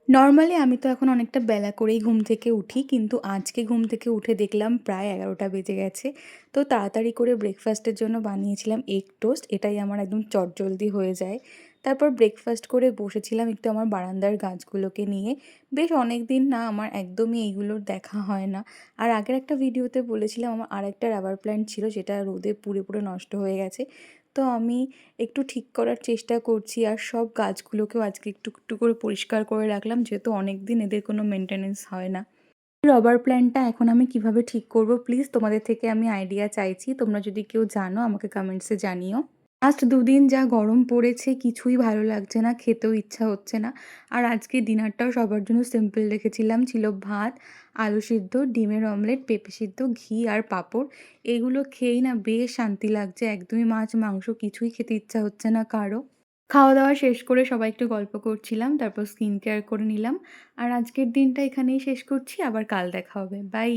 Normally আমি তো এখন অনেকটা বেলা করেই ঘুম থেকে উঠি। কিন্তু আজকে ঘুম থেকে উঠে দেখলাম প্রায় ১১টা বেজে গেছে। তো তাড়াতাড়ি করে ব্রেকফাস্টের জন্য বানিয়েছিলাম এগ টোস্ট। এটাই আমার একদম চটজলদি হয়ে যায়। তারপর ব্রেকফাস্ট করে বসেছিলাম একটু আমার বারান্দার গাছগুলোকে নিয়ে। বেশ অনেকদিন না আমার একদমই এইগুলোর দেখা হয় না। আর আগের একটা ভিডিওতে বলেছিলাম আমার আরেকটা রাবার প্ল্যান্ট ছিল যেটা রোদে পুড়ে, পুড়ে নষ্ট হয়ে গেছে। তো আমি একটু ঠিক করার চেষ্টা করছি আর সব গাছগুলোকেও আজকে একটু একটু করে পরিষ্কার করে রাখলাম, যেহেতু অনেক দিন এদের কোনো মেনটেনেন্স হয় না। রবার প্ল্যান্টটা এখন আমি কিভাবে ঠিক করব, প্লিজ তোমাদের থেকে আমি আইডিয়া চাইছি। তোমরা যদি কেউ জানো আমাকে কমেন্টসে জানিও। লাস্ট দুদিন যা গরম পড়েছে কিছুই ভালো লাগছে না, খেতেও ইচ্ছা হচ্ছে না। আর আজকে ডিনারটাও সবার জন্য সিম্পল রেখেছিলাম, ছিল ভাত, আলু সিদ্ধ, ডিমের অমলেট, পেঁপে সিদ্ধ, ঘি আর পাঁপড়। এগুলো খেয়েই না বেশ শান্তি লাগছে, একদমই মাছ মাংস কিছুই খেতে ইচ্ছা হচ্ছে না কারো। খাওয়া দাওয়া শেষ করে সবাই একটু গল্প করছিলাম, তারপর স্কিন কেয়ার করে নিলাম। আর আজকের দিনটা এখানেই শেষ করছি, আবার কাল দেখা হবে, বাই।